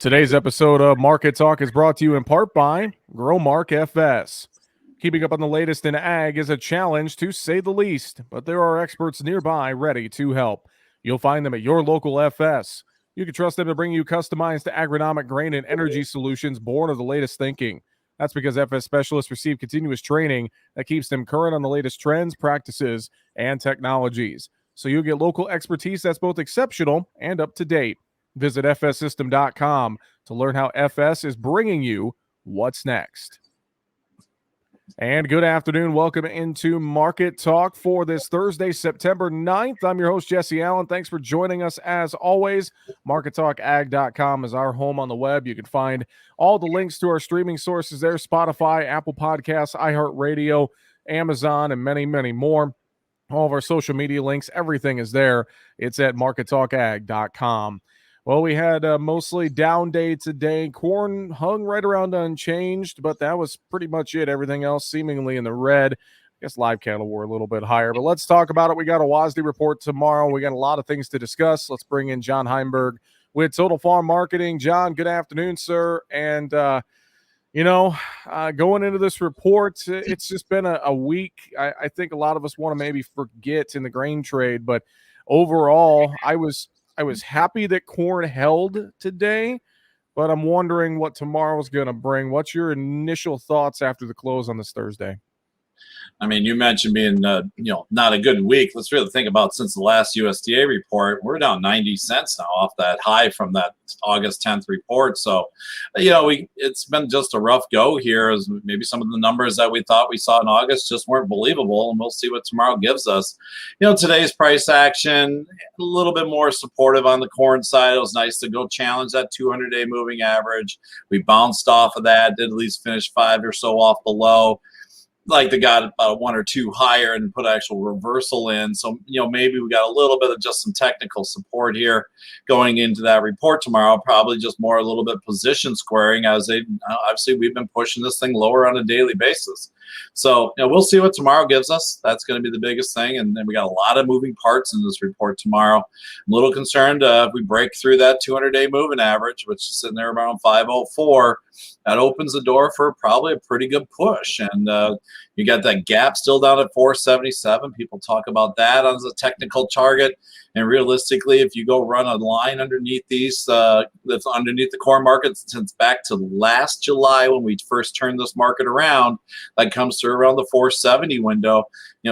Today's episode of Market Talk is brought to you in part by Growmark FS. Keeping up on the latest in ag is a challenge to say the least, but there are experts nearby ready to help. You'll find them at your local FS. You can trust them to bring you customized agronomic grain and energy solutions born of the latest thinking. That's because FS specialists receive continuous training that keeps them current on the latest trends, practices, and technologies. So you'll get local expertise that's both exceptional and up to date. Visit fssystem.com to learn how FS is bringing you what's next. And good afternoon. Welcome into Market Talk for this Thursday, September 9th. I'm your host, Jesse Allen. Thanks for joining us as always. MarketTalkAg.com is our home on the web. You can find all the links to our streaming sources there: Spotify, Apple Podcasts, iHeartRadio, Amazon, and many, many more. All of our social media links, everything is there. It's at MarketTalkAg.com. Well, we had a mostly down day today. Corn hung right around unchanged, but that was pretty much it. Everything else seemingly in the red. I guess live cattle were a little bit higher, but let's talk about it. We got a WASDE report tomorrow. We got a lot of things to discuss. Let's bring in John Heinberg with Total Farm Marketing. John, good afternoon, sir. And, going into this report, it's just been a week. I think a lot of us want to maybe forget in the grain trade, but overall, I was happy that corn held today, but I'm wondering what tomorrow's going to bring. What's your initial thoughts after the close on this Thursday? I mean, you mentioned being, not a good week. Let's really think about since the last USDA report, we're down 90 cents now off that high from that August 10th report. So, it's been just a rough go here. As maybe some of the numbers that we thought we saw in August just weren't believable, and we'll see what tomorrow gives us. Today's price action, a little bit more supportive on the corn side. It was nice to go challenge that 200-day moving average. We bounced off of that, did at least finish 5 or so off the low. Like they got about 1 or 2 higher and put actual reversal in. So, maybe we got a little bit of just some technical support here going into that report tomorrow. Probably just more a little bit position squaring as obviously we've been pushing this thing lower on a daily basis. So, we'll see what tomorrow gives us. That's going to be the biggest thing. And then we got a lot of moving parts in this report tomorrow. I'm a little concerned if we break through that 200-day moving average, which is sitting there around 504. That opens the door for probably a pretty good push. And you got that gap still down at 477. People talk about that as a technical target. And realistically, if you go run a line underneath these, that's underneath the corn market since back to last July when we first turned this market around, that comes through around the 470 window.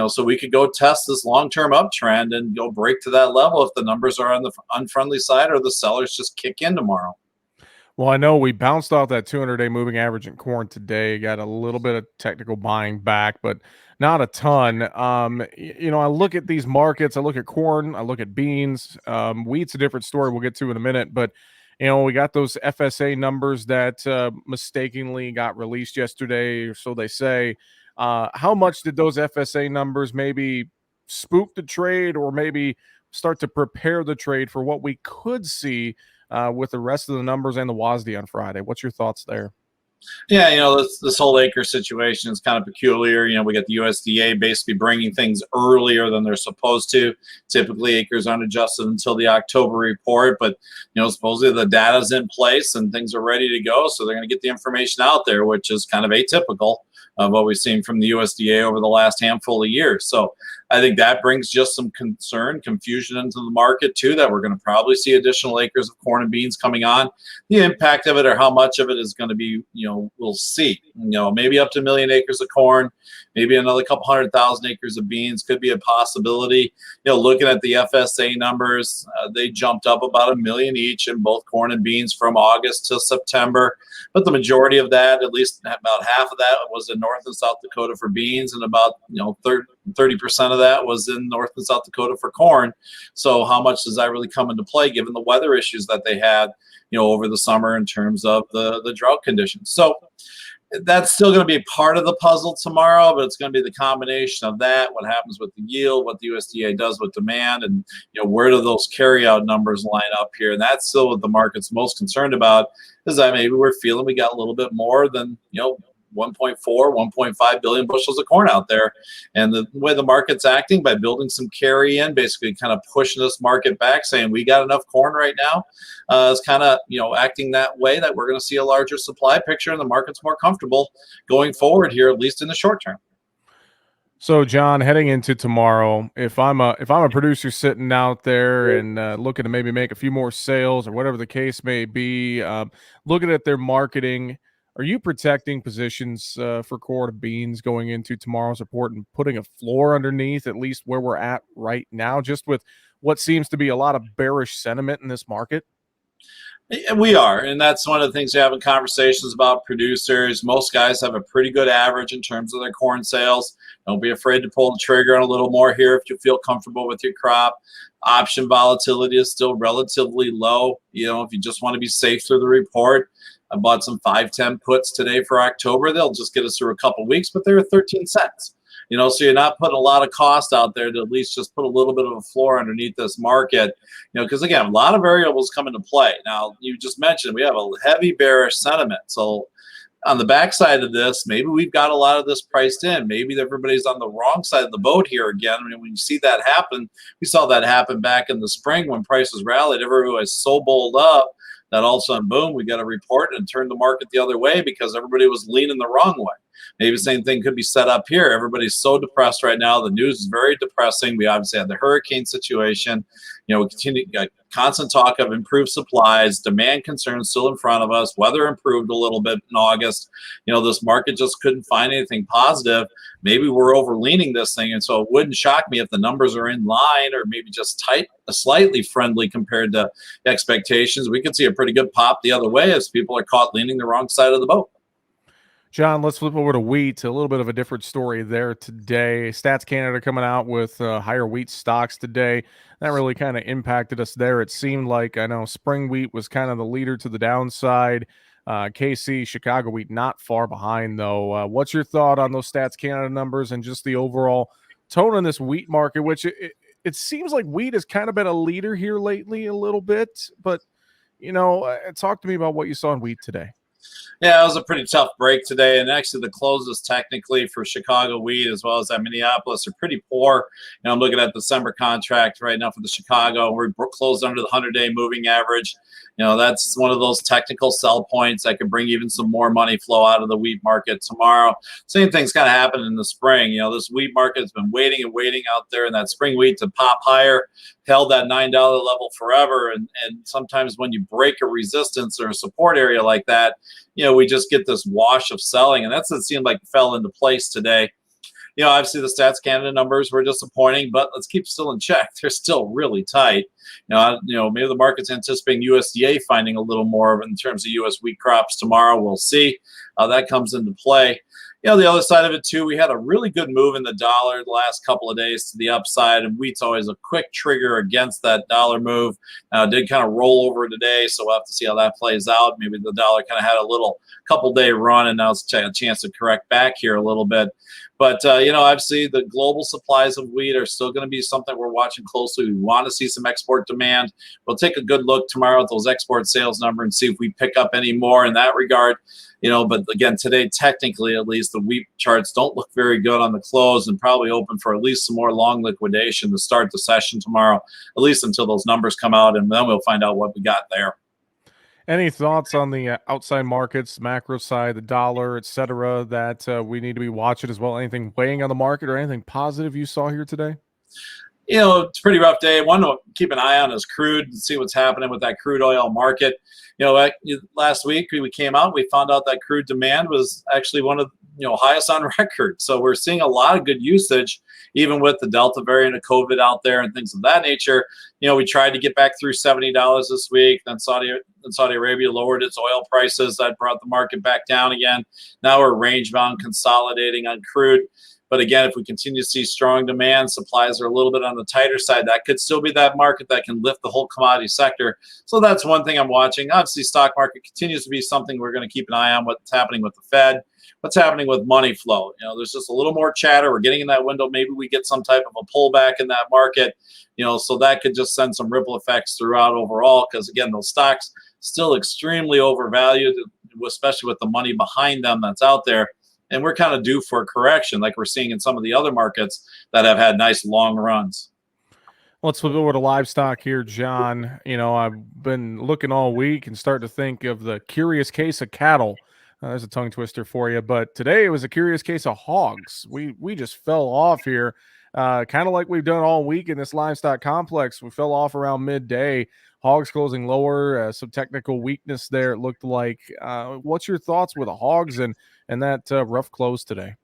So we could go test this long-term uptrend and go break to that level if the numbers are on the unfriendly side or the sellers just kick in tomorrow. Well, I know we bounced off that 200-day moving average in corn today, got a little bit of technical buying back, but not a ton. I look at these markets, I look at corn, I look at beans. Wheat's a different story we'll get to in a minute, but we got those FSA numbers that mistakenly got released yesterday, or so they say. How much did those FSA numbers maybe spook the trade or maybe start to prepare the trade for what we could see with the rest of the numbers and the WASDE on Friday? What's your thoughts there? Yeah, this whole acre situation is kind of peculiar. We got the USDA basically bringing things earlier than they're supposed to. Typically, acres aren't adjusted until the October report, but supposedly the data's in place and things are ready to go, so they're going to get the information out there, which is kind of atypical of what we've seen from the USDA over the last handful of years. So I think that brings just some confusion into the market too, that we're going to probably see additional acres of corn and beans coming on. The impact of it or how much of it is going to be, we'll see. Maybe up to 1 million acres of corn, maybe another couple 100,000 acres of beans could be a possibility. Looking at the FSA numbers, they jumped up about 1 million each in both corn and beans from August to September. But the majority of that, at least about half of that, was in North and South Dakota for beans, and about 30% of that was in North and South Dakota for corn. So how much does that really come into play given the weather issues that they had, over the summer in terms of the drought conditions? So that's still going to be a part of the puzzle tomorrow, but it's going to be the combination of that, what happens with the yield, what the USDA does with demand, and where do those carryout numbers line up here? And that's still what the market's most concerned about, is that maybe we're feeling we got a little bit more than 1.4, 1.5 billion bushels of corn out there. And the way the market's acting by building some carry in, basically kind of pushing this market back, saying we got enough corn right now, is kind of, acting that way that we're going to see a larger supply picture and the market's more comfortable going forward here, at least in the short term. So, John, heading into tomorrow, if I'm a producer sitting out there and looking to maybe make a few more sales or whatever the case may be, looking at their marketing, are you protecting positions for corn and beans going into tomorrow's report and putting a floor underneath at least where we're at right now, just with what seems to be a lot of bearish sentiment in this market? We are, and that's one of the things we have in conversations about producers. Most guys have a pretty good average in terms of their corn sales. Don't be afraid to pull the trigger on a little more here if you feel comfortable with your crop. Option volatility is still relatively low. If you just want to be safe through the report, I bought some 5-10 puts today for October. They'll just get us through a couple weeks, but they're 13 cents. So you're not putting a lot of cost out there to at least just put a little bit of a floor underneath this market, because again, a lot of variables come into play. Now, you just mentioned we have a heavy bearish sentiment. So on the backside of this, maybe we've got a lot of this priced in. Maybe everybody's on the wrong side of the boat here again. When you see that happen, we saw that happen back in the spring when prices rallied. Everyone was so bowled up that all of a sudden, boom, we got a report and turned the market the other way because everybody was leaning the wrong way. Maybe the same thing could be set up here. Everybody's so depressed right now. The news is very depressing. We obviously had the hurricane situation. We continue constant talk of improved supplies, demand concerns still in front of us. Weather improved a little bit in August. This market just couldn't find anything positive. Maybe we're overleaning this thing, and so it wouldn't shock me if the numbers are in line or maybe just tight, slightly friendly compared to expectations. We could see a pretty good pop the other way as people are caught leaning the wrong side of the boat. John, let's flip over to wheat. A little bit of a different story there today. Stats Canada coming out with higher wheat stocks today. That really kind of impacted us there. It seemed like, I know spring wheat was kind of the leader to the downside. KC, Chicago wheat, not far behind, though. What's your thought on those Stats Canada numbers and just the overall tone in this wheat market, which it seems like wheat has kind of been a leader here lately a little bit. But, talk to me about what you saw in wheat today. Yeah, it was a pretty tough break today, and actually the closes technically for Chicago wheat as well as that Minneapolis are pretty poor. I'm looking at the December contract right now for the Chicago. We're closed under the 100-day moving average. That's one of those technical sell points that could bring even some more money flow out of the wheat market tomorrow. Same thing's kind of happened in the spring. This wheat market has been waiting and waiting out there, and that spring wheat to pop higher, held that $9 level forever. And sometimes when you break a resistance or a support area like that, we just get this wash of selling, and that's what it seemed like fell into place today. Obviously the Stats Canada numbers were disappointing, but let's keep still in check. They're still really tight. Maybe the market's anticipating USDA finding a little more in terms of U.S. wheat crops tomorrow. We'll see how that comes into play. The other side of it too, we had a really good move in the dollar the last couple of days to the upside, and wheat's always a quick trigger against that dollar move. Now it did kind of roll over today, so we'll have to see how that plays out. Maybe the dollar kind of had a little couple-day run, and now it's a chance to correct back here a little bit. But, obviously the global supplies of wheat are still going to be something we're watching closely. We want to see some export demand. We'll take a good look tomorrow at those export sales number and see if we pick up any more in that regard. But again, today, technically, at least the wheat charts don't look very good on the close and probably open for at least some more long liquidation to start the session tomorrow, at least until those numbers come out, and then we'll find out what we got there. Any thoughts on the outside markets, macro side, the dollar, et cetera, that we need to be watching as well? Anything weighing on the market or anything positive you saw here today? It's a pretty rough day. One to keep an eye on is crude and see what's happening with that crude oil market. Last week we came out, we found out that crude demand was actually one of highest on record. So we're seeing a lot of good usage, even with the Delta variant of COVID out there and things of that nature. We tried to get back through $70 this week. Then Saudi Arabia lowered its oil prices. That brought the market back down again. Now we're range bound consolidating on crude. But again, if we continue to see strong demand, supplies are a little bit on the tighter side, that could still be that market that can lift the whole commodity sector. So that's one thing I'm watching. Obviously, stock market continues to be something we're going to keep an eye on, what's happening with the Fed, what's happening with money flow. There's just a little more chatter. We're getting in that window. Maybe we get some type of a pullback in that market, so that could just send some ripple effects throughout overall, because again, those stocks still extremely overvalued, especially with the money behind them that's out there. and we're kind of due for a correction, like we're seeing in some of the other markets that have had nice long runs. Let's flip over to livestock here, John. I've been looking all week and starting to think of the curious case of cattle. There's a tongue twister for you, but today it was a curious case of hogs. We just fell off here, kind of like we've done all week in this livestock complex. We fell off around midday. Hogs closing lower, some technical weakness there. It looked like. What's your thoughts with the hogs and that rough close today?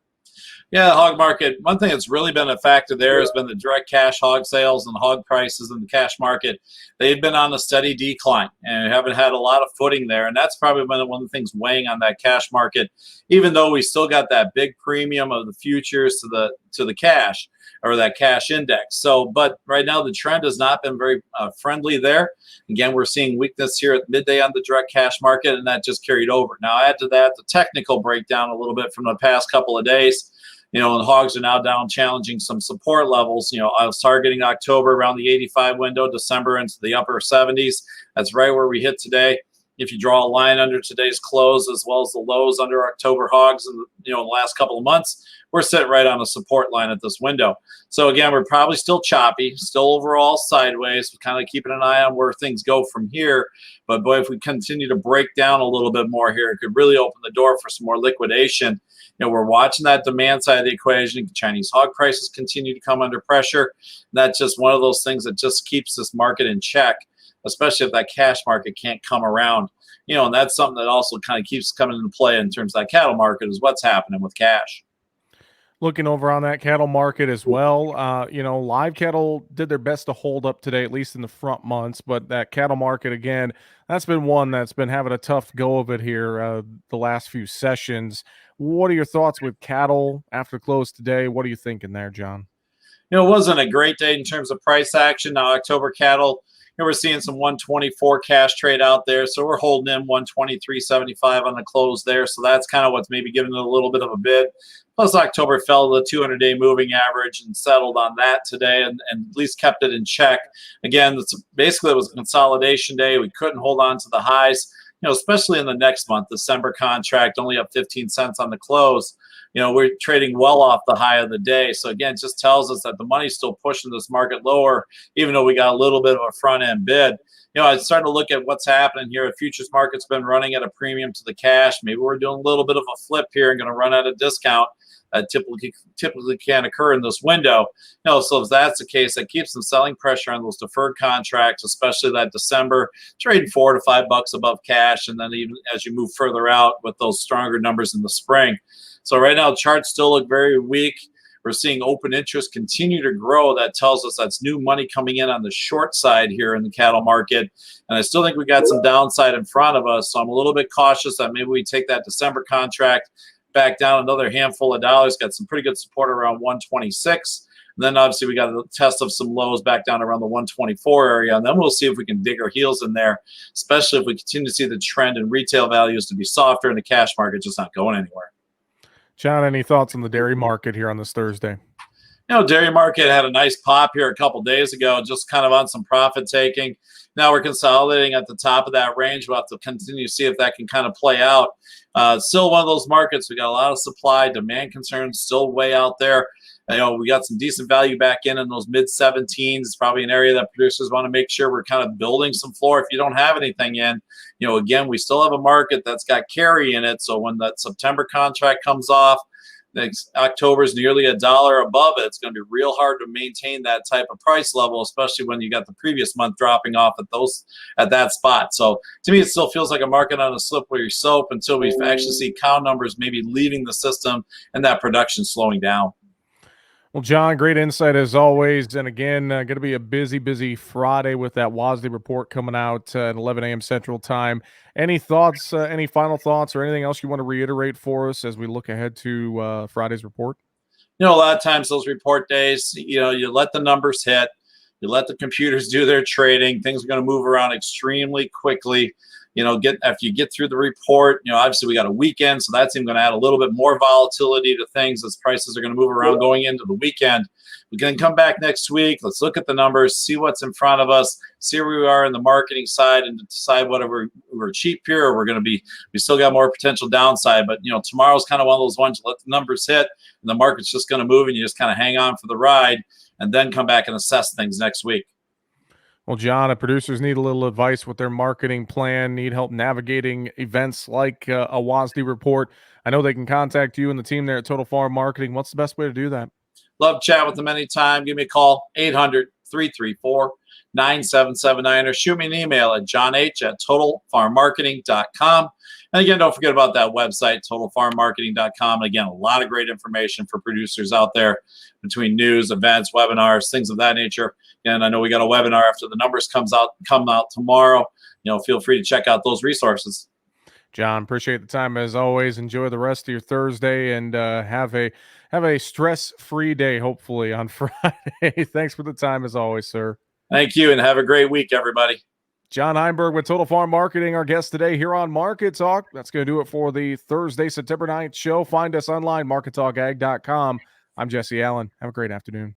Yeah, the hog market. One thing that's really been a factor there has been the direct cash hog sales and hog prices in the cash market. They've been on a steady decline and haven't had a lot of footing there. And that's probably been one of the things weighing on that cash market, even though we still got that big premium of the futures to the cash or that cash index. So, but right now the trend has not been very friendly there. Again, we're seeing weakness here at midday on the direct cash market, and that just carried over. Now, add to that the technical breakdown a little bit from the past couple of days. And hogs are now down, challenging some support levels. I was targeting October around the 85 window, December into the upper 70s. That's right where we hit today. If you draw a line under today's close as well as the lows under October hogs in the last couple of months, we're sitting right on a support line at this window. So again, we're probably still choppy, still overall sideways. We're kind of keeping an eye on where things go from here. But boy, if we continue to break down a little bit more here, it could really open the door for some more liquidation. We're watching that demand side of the equation. Chinese hog prices continue to come under pressure. That's just one of those things that just keeps this market in check, especially if that cash market can't come around. And that's something that also kind of keeps coming into play in terms of that cattle market is what's happening with cash. Looking over on that cattle market as well, live cattle did their best to hold up today, at least in the front months. But that cattle market, again, that's been one that's been having a tough go of it here the last few sessions. What are your thoughts with cattle after close today? What are you thinking there, John? It wasn't a great day in terms of price action. Now, October cattle, we're seeing some 124 cash trade out there. So we're holding in 123.75 on the close there. So that's kind of what's maybe giving it a little bit of a bid. Plus, October fell to the 200-day moving average and settled on that today and at least kept it in check. Again, basically it was a consolidation day. We couldn't hold on to the highs, especially in the next month. December contract only up 15 cents on the close. We're trading well off the high of the day. So again, it just tells us that the money's still pushing this market lower, even though we got a little bit of a front end bid. I started to look at what's happening here. The futures market's been running at a premium to the cash. Maybe we're doing a little bit of a flip here and going to run at a discount. Typically can occur in this window. So if that's the case, that keeps some selling pressure on those deferred contracts, especially that December, trading $4 to $5 above cash, and then even as you move further out with those stronger numbers in the spring. So right now, charts still look very weak. We're seeing open interest continue to grow. That tells us that's new money coming in on the short side here in the cattle market. And I still think we got some downside in front of us. So I'm a little bit cautious that maybe we take that December contract back down another handful of dollars. Got some pretty good support around 126. And then obviously we got a test of some lows back down around the 124 area. And then we'll see if we can dig our heels in there, especially if we continue to see the trend in retail values to be softer and the cash market just not going anywhere. John, any thoughts on the dairy market here on this Thursday? Dairy market had a nice pop here a couple days ago, just kind of on some profit taking. Now we're consolidating at the top of that range. We'll have to continue to see if that can kind of play out. Still one of those markets. We got a lot of supply, demand concerns still way out there. We got some decent value back in those mid 17s. It's probably an area that producers want to make sure we're kind of building some floor. If you don't have anything in, again, we still have a market that's got carry in it. So when that September contract comes off, next October is nearly $1 above it. It's going to be real hard to maintain that type of price level, especially when you got the previous month dropping off at that spot. So to me, it still feels like a market on a slippery slope until we actually see cow numbers maybe leaving the system and that production slowing down. Well, John, great insight as always. And again, going to be a busy Friday with that WASDE report coming out at 11 a.m. Central Time. Any thoughts, any final thoughts or anything else you want to reiterate for us as we look ahead to Friday's report? A lot of times those report days, you let the numbers hit. You let the computers do their trading. Things are going to move around extremely quickly. After you get through the report, obviously we got a weekend, so that's even going to add a little bit more volatility to things as prices are going to move around going into the weekend. We can come back next week. Let's look at the numbers, see what's in front of us, see where we are in the marketing side, and decide whether we're cheap here or we still got more potential downside. But tomorrow's kind of one of those ones you let the numbers hit, and the market's just going to move, and you just kind of hang on for the ride, and then come back and assess things next week. Well, John, if producers need a little advice with their marketing plan, need help navigating events like a WASD report, I know they can contact you and the team there at Total Farm Marketing. What's the best way to do that? Love chat with them anytime. Give me a call, 800-334-9779, or shoot me an email at johnh@totalfarmmarketing.com. And again, don't forget about that website, totalfarmmarketing.com. Again, a lot of great information for producers out there between news, events, webinars, things of that nature. And I know we got a webinar after the numbers come out tomorrow. Feel free to check out those resources. John, appreciate the time as always. Enjoy the rest of your Thursday and have a stress-free day, hopefully, on Friday. Thanks for the time as always, sir. Thank you, and have a great week, everybody. John Heinberg with Total Farm Marketing, our guest today here on Market Talk. That's going to do it for the Thursday, September 9th show. Find us online, markettalkag.com. I'm Jesse Allen. Have a great afternoon.